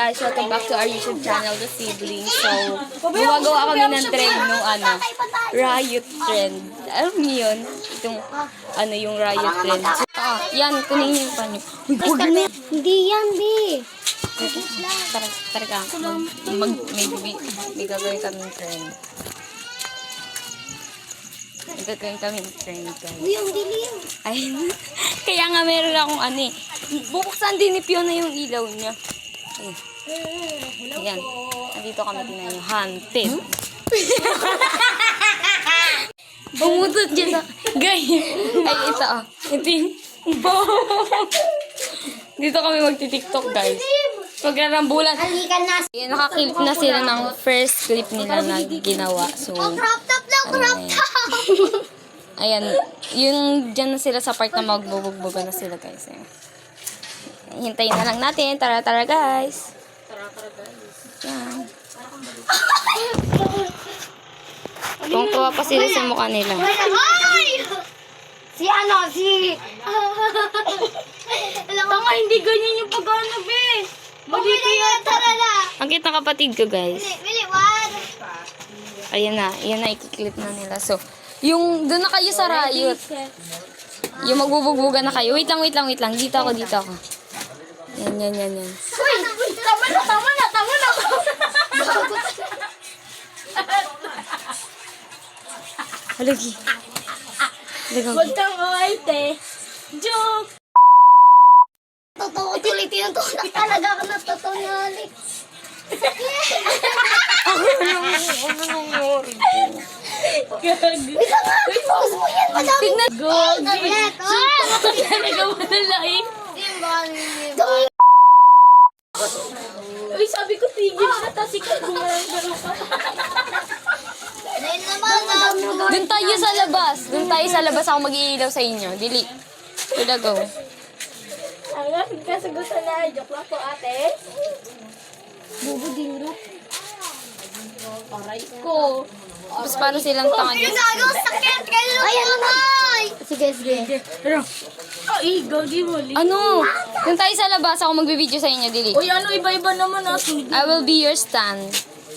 guys, welcome back to our YouTube channel, The Siblings. So, gumagawa kami ng trend nung riot trend. Alam niyo yun? Itong, yung riot trend. Yan, kunin niyo yung panyo. Hindi yan, di. Tara ka. May gagawin kami ng trend. May gagawin kami ng trend, guys. Uy, ang dilim. Ay, kaya nga meron akong bubuksan din ni Fiona yung ilaw niya. Ayan. Nandito kami, tingnan nyo. Hunted. Bumutot dyan sa... Ganyan. Ay, ito Ito yung... Dito kami magti-tiktok, guys. Magkarambulan. Halikan na. Ayan, nakakilip na sila ng first clip nila na ginawa. So, Crop top lang, crop top. ayan. Yung dyan na sila sa part na magbubugbugan na sila, guys. Ayan. Hintayin na lang natin. Tara, guys. Yan. Tuwang-tuwa pa sila sa mukha nila. Ay! Si Tanga, hindi ganyan yung pag-ano, be. Magdito yan, tara na. Ang cute ng kapatid ko, guys. Bili, one. Ayan na, ikiklip na nila. So, yung, doon na kayo sa riot. Yung magbubugbugan na kayo. Wait lang. Dito ako. Yan. Uy, tama na. Halagi. Huwag kang umalte. Joke. Totoo, tinitin to. Talaga ka na totoo niya, Ali. Bisa nga, focus mo yan, madami. Tignan. Talaga mo na like. Uy, sabi ko tigil na, tas ikaw gumarang-garang ka. Doon tayo sa labas. Ako mag-iilaw sa inyo. Dili. Tula, go. Ang kasagutan na, joke lang po ate. Bubo din ro. Aray ko. Tapos paano silang tanga niya? Sakit kayo! Ayan naman! Sige. Ay, gagi mo. Doon tayo sa labas. Ako magbibideo sa inyo. Dili. Uy, iba-iba naman I will be your stand.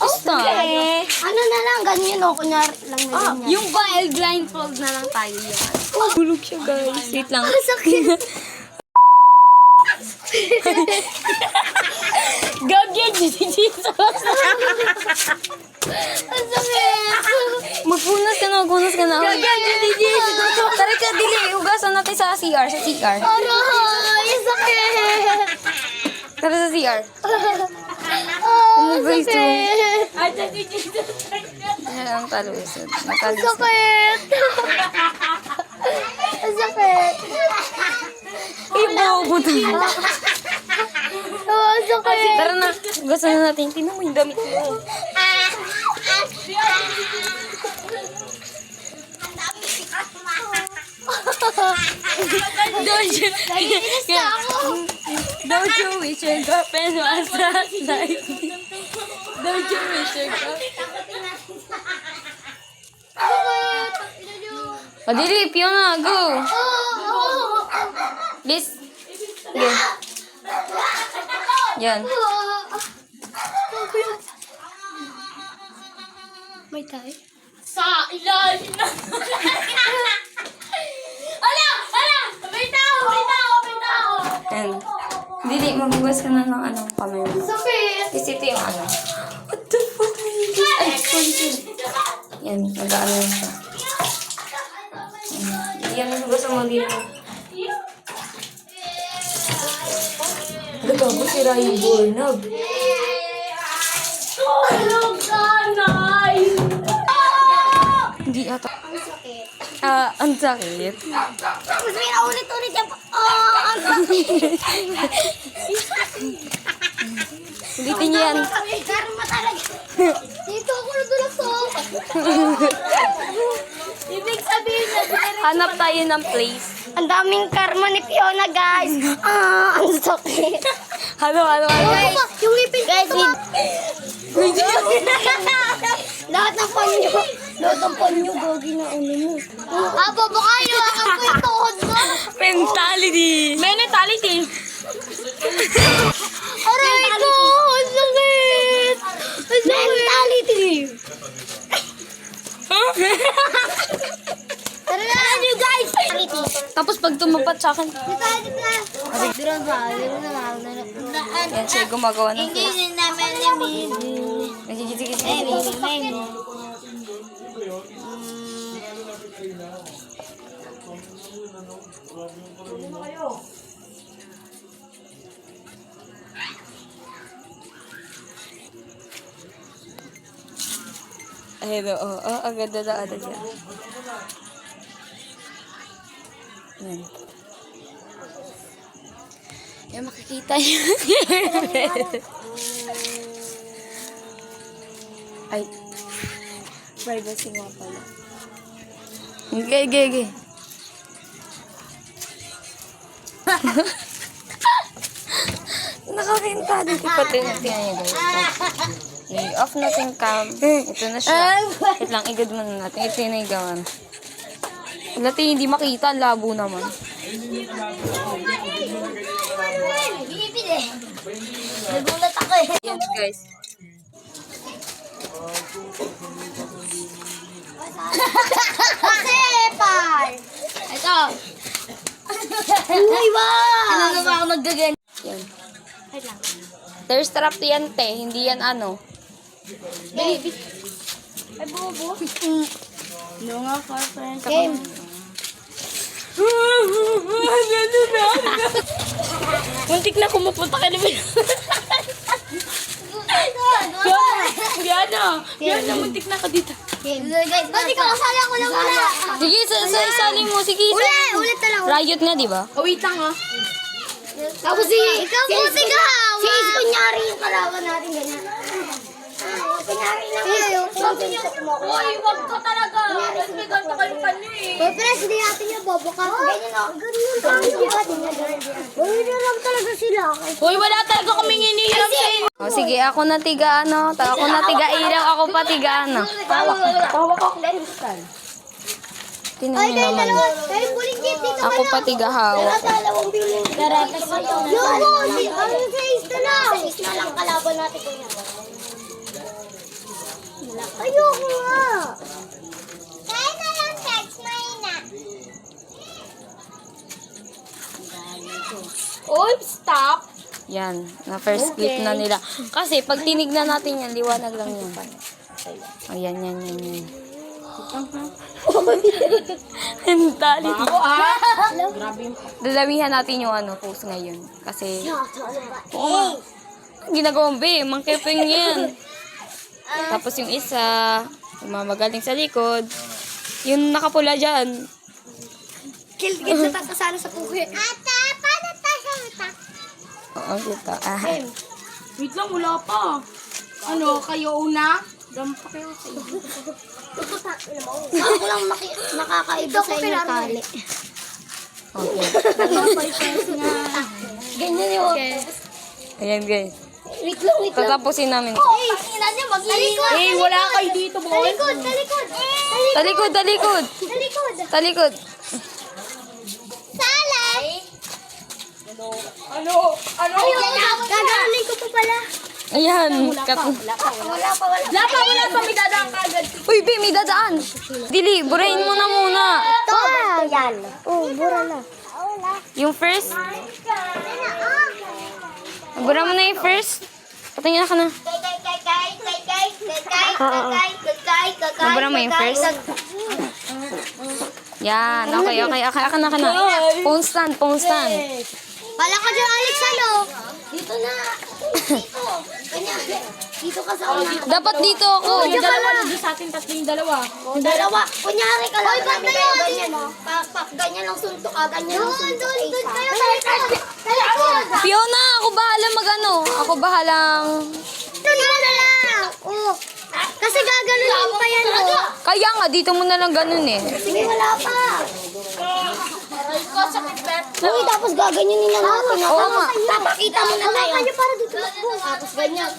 Stand. Okay. Ano na lang, ganyan o. Kunyari lang na ganyan. Yung blindfold na lang tayo yan. Bulog siya, guys. Wait lang. Sakit. Gagi, Jesus. Ang sakit. Magpunas ka na. Tara ka, dili. Hugasan natin sa CR. Aray, sakit. Tara sa CR. Oh, Ano ba ito? sakit. Yan ang taluisod. Ang sakit. Ang sakit. Ibo, buto. Oh, ang sakit. Tara na. Hugasan na natin. Tingnan mo yung damit mo. Don't you wish your girlfriend was just like me? Don't you wish your girlfriend... Dili, Fiona, go! This. Yan. Yan. May tayo? Sa ilalim na. Ala! May tao! Yan. Dili, maghugas ka na ng kamay mo. Sakit! Kasi ito yung What the fuck? Ay, sorry. Yan, nag-ano yan siya. Yan, hugas mo dito. Nagkabo si Ryan Bornab. Tulog ka, Nay! Hindi ata. Ang sakit. Ang sakit. Tapos may naulit-ulit yan. Ang sakit. Ulitin niyo yan. Karma talaga. Dito ako natulog sa Ibig sabihin na Hanap tayo ng place. ang daming karma ni Fiona, guys. Ang sakit. Ano? Guys, yung ipin. Guys, lahat ng panyo, gagi na ulo mo. Baba kayo, ang ko yung tuhod mo. Mentality. Aray ko, Tara na! You guys! Tapos pag tumapat sa akin, Diyan ba? yan siya gumagawa ng Hindi face. naman Sige, sige, sige. Ayun, agad na agad yan. Yan. Yan, makikita yun. Ay, privacy nga pala. Gege. Nakakita dito pati natin yan guys. I-off natin cam. Ito na siya. Wait lang, igad muna natin. Ito yung naigawan. Dati hindi makita, labo naman. Binibili. Nagulat ako eh. Yan guys. Sepal! Ito. Uy, wow! Ano na ba ako magdagan? Yan. Wait lang. Thirst trap yan, te. Hindi yan ano. Baby. Ay, bobo. No nga, friends. Game. Muntik na kumupunta ka naman. Diana, muntik na ka dito. Game. Guys, ba't ikaw kasali ako lang wala? Sige, isali mo. Sige, Ulit na lang. Riot nga, di ba? Oh, wait lang ah. Tapos ikaw buti ka. Si Ace, kunyari yung kalaban natin ganyan. Kunyari lang. Sabi niya, uy, wag ka talaga. Kasi may ganito kayo kanyo eh. Pero hindi natin yung bobo ka. Ganyan ako. Ganyan ako. Uy, nalang talaga sila. Hoy, wala talaga kaming inihiram sa inyo. Oh, sige, ako na tiga ano. Ako na tiga ilaw, ako pa tiga ano. Tawag ako dahil saan. Tinan Ay, niyo kayo naman. dalawa. Kayo buling jeep dito Ako pa tiga hawak. dalawang building. Daratas ito. Yung si Ace na lang. Sa Ace na lang kalaban natin ko niya. Ayoko nga. Kaya na lang text mo na. Oy, stop! Yan, na first clip na nila. Kasi pag tinignan natin yan, liwanag lang yan. Ayan, yan. Dali. Dalawihan natin yung ano, post ngayon. Kasi, ginagawang be, mangkepeng yan. Tapos yung isa, mamagaling sa likod. Yung nakapula dyan. Kilgit na takasana sa puki. Ate, paano tayo sa Oo, kita. Wait lang, wala pa. Ano, kayo una? Dampa kayo sa iyo. Ako lang nakakaiba sa inyo tali. Ganyan yung... Ayan guys. Wait lang. Tatapusin namin. Ina niya mag-iikot. Eh, wala kayo dito, boy. Talikod. Talikod. Salay. Ano? Gagawin ko pa pala. Ayan. Wala pa. Wala pa, may dadaan ka agad. Uy, be, may dadaan. Dili, burahin mo na muna. Ito. Yan. Oh, bura na. Yung first. Bura mo na yung first. Patingin ka na. Nabura mo yung first? Yan. Okay. Aka na. Phone stand. Pala ka dyan, Alex, ano? Dito na. Dito ka sa una. Dapat dito ako. Yung dalawa na doon sa atin, tatlo yung dalawa. Dalawa. Kunyari ka lang. Oy, ba't na yun? Ganyan, oh. Ganyan lang suntok ka. Ganyan lang suntok ka. Doon kayo. Talikod. Fiona, ako bahala mag-ano. Ako bahalang... Doon na lang. Oh. Kasi gaganunin pa yan, oh. Kaya nga, dito mo na lang ganun eh. Sige, wala pa. Uy, tapos gaganyanin na natin. Oo nga. Papakita mo na tayo. Para dito. Tapos ganyan.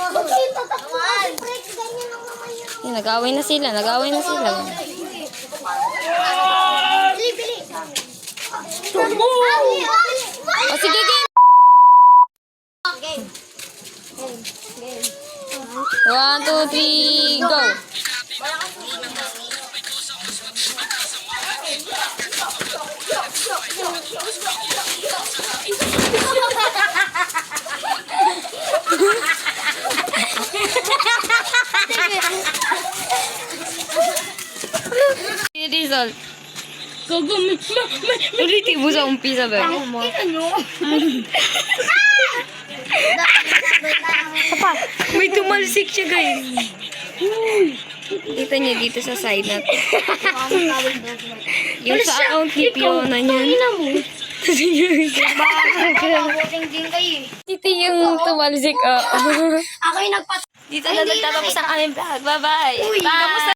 Huwag kayong tatakbuhan. Ganyan lang naman yun. Yan, nag-away na sila. Bili. O sige, game. Game. 1, 2, 3, go. Gago, Ulitin mo sa umpisa ba? Kita nyo. Papa, may tumalsik siya guys. Kita niyo dito sa side natin. Yung sa account ni Fiona niyan. Mabuting din kayo eh. Dito yung tumalsik. Ako yung nagpat... Dito na nagtatapos ang aming vlog. Bye-bye. Bye!